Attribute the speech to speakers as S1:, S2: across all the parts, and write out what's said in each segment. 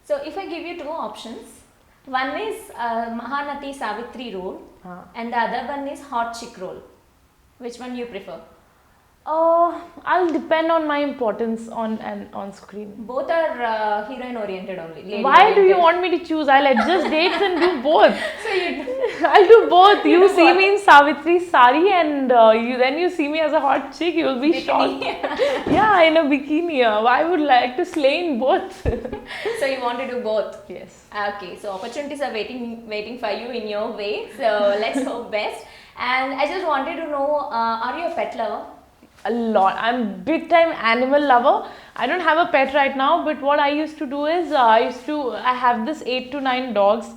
S1: So if I give you two options, one is Mahanati Savitri role, and the other one is hot chick role. Which one you prefer?
S2: I'll depend on my importance on screen.
S1: Both are heroine oriented only. Lady
S2: Why do you
S1: oriented.
S2: want me to choose? I'll adjust dates and do both.
S1: So you
S2: I'll do both. You
S1: do
S2: see
S1: both.
S2: me in Savitri's sari and then you see me as a hot chick. You'll be shocked. Yeah, in a bikini. I would like to slay in both.
S1: So you want to do both?
S2: Yes.
S1: Okay, so opportunities are waiting for you in your way. So let's hope best. And I just wanted to know, are you a pet lover?
S2: A lot. I'm big time animal lover. I don't have a pet right now, but what I used to do is I have this 8 to 9 dogs.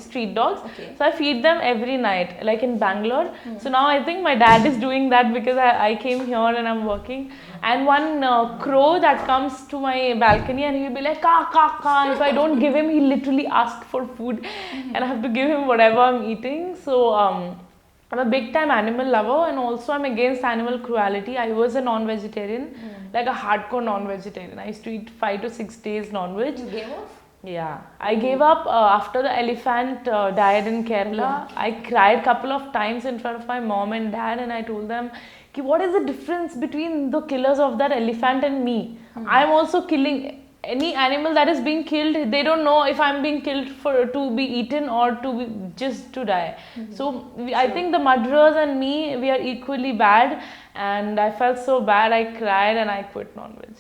S2: Street dogs.
S1: Okay.
S2: So I feed them every night, like in Bangalore. So now I think my dad is doing that because I came here and I'm working. And one crow that comes to my balcony and he'll be like, ka, ka, ka. If I don't give him, he literally asks for food and I have to give him whatever I'm eating. So, I'm a big time animal lover and also I'm against animal cruelty. I was a non-vegetarian, like a hardcore non-vegetarian. I used to eat 5 to 6 days non-veg.
S1: You gave off?
S2: Yeah, I gave up after the elephant died in Kerala. I cried a couple of times in front of my mom and dad and I told them, what is the difference between the killers of that elephant and me? I'm also killing any animal that is being killed. They don't know if I'm being killed to be eaten or just to die. So I think the murderers and me, we are equally bad and I felt so bad. I cried and I quit non-veg.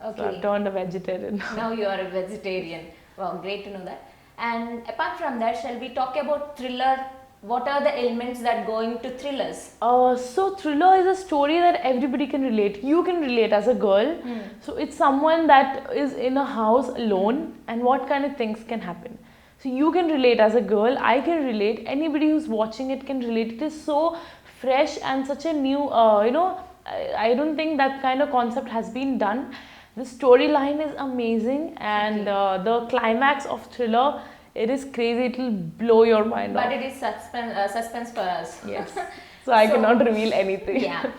S1: Okay.
S2: So I've turned a vegetarian.
S1: Now you are a vegetarian. Wow, great to know that. And apart from that, shall we talk about thriller? What are the elements that go into thrillers?
S2: So thriller is a story that everybody can relate. You can relate as a girl. So it's someone that is in a house alone and what kind of things can happen. So you can relate as a girl. I can relate. Anybody who's watching it can relate. It is so fresh and such a new, I don't think that kind of concept has been done. The storyline is amazing and the climax of thriller, it is crazy. It will blow your mind
S1: But
S2: off.
S1: it is suspense for us.
S2: Yes. So I cannot reveal anything.
S1: Yeah.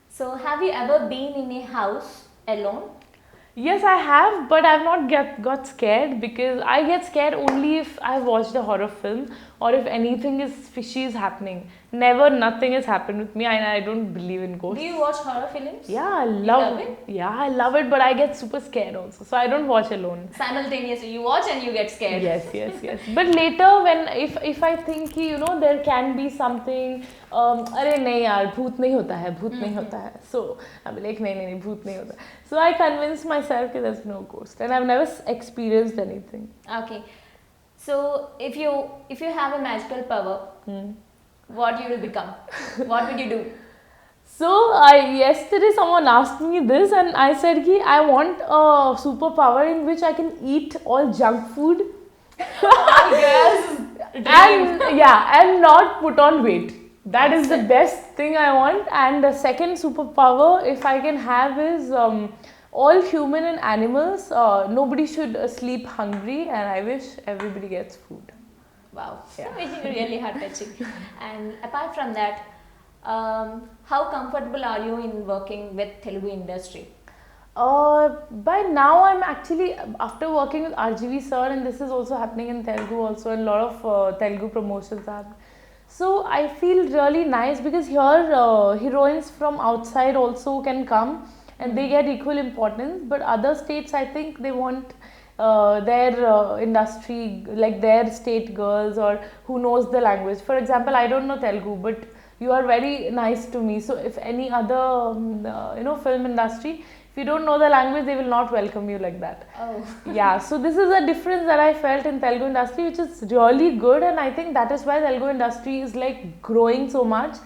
S1: So have you ever been in a house alone?
S2: Yes, I have, but I've not got scared because I get scared only if I've watched a horror film or if anything is fishy is happening. Never, nothing has happened with me and I don't believe in ghosts.
S1: Do you watch horror films?
S2: Yeah, I
S1: love
S2: love
S1: it?
S2: Yeah, I love it, but I get super scared also. So I don't watch alone.
S1: Simultaneously, you watch and you get scared.
S2: Yes. But later, when if I think कि there can be something, अरे नहीं यार भूत नहीं होता है. So I'm like नहीं भूत नहीं होता. So I convince myself that there's no ghost, and I've never experienced anything.
S1: Okay. So if you have a magical power, what you will become? What would you do?
S2: So yesterday someone asked me this and I said ki I want a superpower in which I can eat all junk food and not put on weight. That is the best thing I want. And the second superpower if I can have is all human and animals, nobody should sleep hungry and I wish everybody gets food.
S1: Wow,
S2: Yeah.
S1: really heart touching. And apart from that, how comfortable are you in working with Telugu industry?
S2: By now I'm actually, after working with RGV sir, and this is also happening in Telugu also, and a lot of Telugu promotions are. So I feel really nice because here heroines from outside also can come and they get equal importance, but other states I think they want their industry, like their state girls or who knows the language. For example, I don't know Telugu, but you are very nice to me. So if any other film industry, if you don't know the language, they will not welcome you like that.
S1: Oh.
S2: Yeah, so this is a difference that I felt in Telugu industry, which is really good, and I think that is why Telugu industry is like growing so much.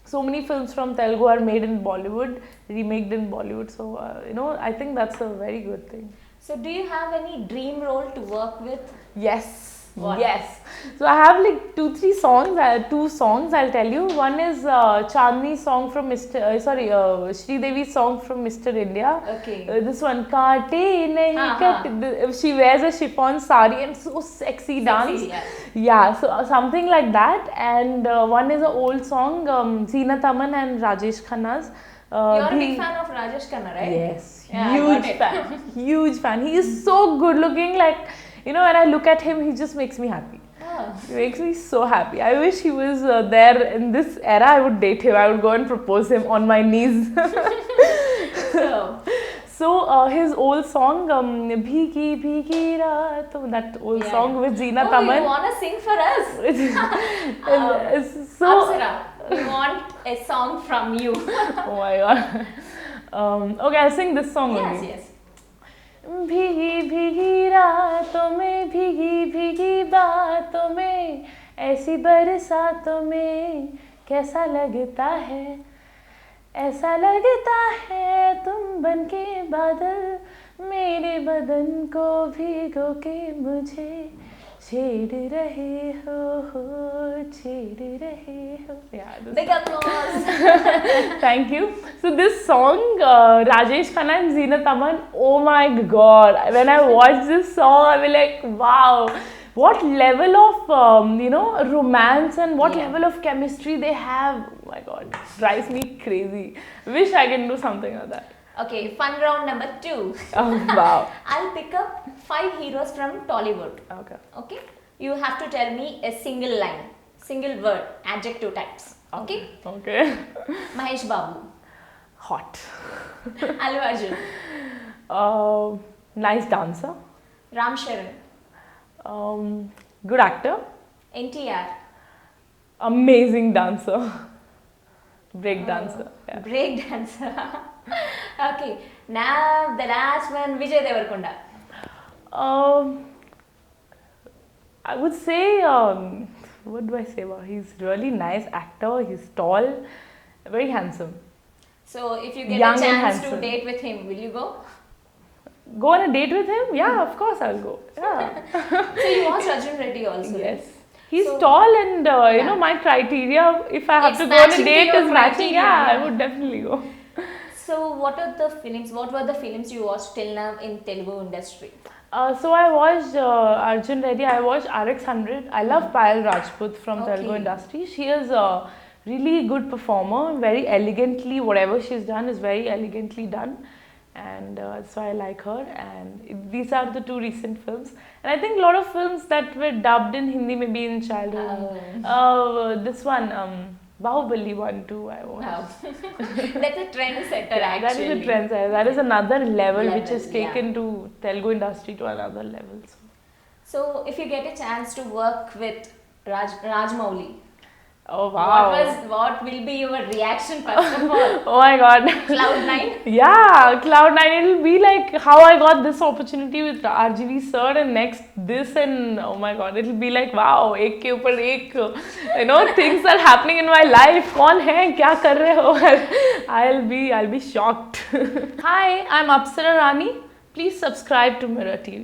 S2: So many films from Telugu are made in Bollywood, remaked in Bollywood. So I think that's a very good thing.
S1: So do you have any dream role to work with?
S2: Yes.
S1: What?
S2: Yes. So I have like two songs I'll tell you. One is Chandni's song from Sridevi's song from Mr. India.
S1: Okay.
S2: This one, Kaate nahi kat. She wears a chiffon sari and so sexy dance. Yeah, so something like that. And one is an old song, Zeenat Aman and Rajesh Khanna's,
S1: You're a
S2: भी-
S1: big fan of Rajesh Khanna, right?
S2: Yes,
S1: Yeah, I got
S2: huge
S1: it.
S2: fan, huge fan. He is so good looking. Like, you know, when I look at him, he just makes me happy.
S1: Oh.
S2: He makes me so happy. I wish he was there in this era. I would date him. I would go and propose him on my knees.
S1: So,
S2: So his old song, Bhigi Bhigi Raat, that old
S1: Yeah,
S2: song
S1: yeah.
S2: with Zeenat
S1: oh, you
S2: Aman.
S1: want to sing for us?
S2: So,
S1: Apsara, we want a song from you.
S2: oh my god. Okay, I'll sing this song
S1: Yes,
S2: only.
S1: yes.
S2: भीगी भीगी रातों में भीगी भीगी बातों में ऐसी बरसातों में कैसा लगता है ऐसा लगता है तुम बनके बादल मेरे बदन को भिगो के मुझे छेड़ रहे हो छेड़ रहे हो. Yeah, this
S1: Big applause.
S2: Thank you. So this song, Rajesh Khanna and Zeenat Aman, oh my god! When I watched this song, I was like, wow, what level of romance and what
S1: Yeah.
S2: level of chemistry they have. Oh my god, drives me crazy. Wish I can do something like that.
S1: Okay, fun round number 2.
S2: Oh wow.
S1: I'll pick up 5 heroes from Tollywood.
S2: Okay.
S1: Okay? You have to tell me a single line, single word, adjective types. Okay?
S2: Okay.
S1: Mahesh Babu,
S2: Hot.
S1: Allu Arjun,
S2: Nice dancer.
S1: Ram Charan,
S2: Good actor.
S1: NTR,
S2: Amazing dancer. Break dancer. Yeah.
S1: break dancer. Okay, now the last one, Vijay Devarkonda.
S2: I would say, what do I say about? He's really nice actor. He's tall, very handsome.
S1: So if you get
S2: Young
S1: a
S2: and
S1: chance to
S2: handsome.
S1: date with him, will you go?
S2: Go on a date with him? Yeah, of course I'll go. Yeah.
S1: So you watch Arjun Reddy also? right?
S2: Yes. He's
S1: So-
S2: tall and you
S1: Yeah.
S2: know my criteria. If I have
S1: It's
S2: to go on a
S1: matching to
S2: date,
S1: your
S2: is matching.
S1: criteria,
S2: Yeah, I
S1: yeah.
S2: would definitely go.
S1: So what are the films? What were the films you watched till now in Telugu industry?
S2: So I watched Arjun Reddy. I watched RX100. I love Payal Rajput from Telugu
S1: Okay.
S2: industry. She is a really good performer. Very elegantly, whatever she's done is very elegantly done, and that's why I like her. And these are the 2 recent films. And I think a lot of films that were dubbed in Hindi, maybe in childhood. This one, Bahubali 1, 2. I watched.
S1: Wow. That's a trendsetter
S2: Yeah, that is
S1: actually.
S2: a trend. That is another level which has
S1: Level, yeah.
S2: taken to Telugu industry to another level. So.
S1: So if you get a chance to work with Rajmouli,
S2: Oh wow!
S1: what will be your reaction first of all?
S2: Oh my god!
S1: Cloud9?
S2: Yeah, Cloud9. It'll be like how I got this opportunity with RGV sir, and next this, and oh my god, it'll be like wow, एक के ऊपर एक, you know, things are happening in my life. कौन है? क्या कर रहे हो? I'll be shocked. Hi, I'm Apsara Rani. Please subscribe to Mirror TV.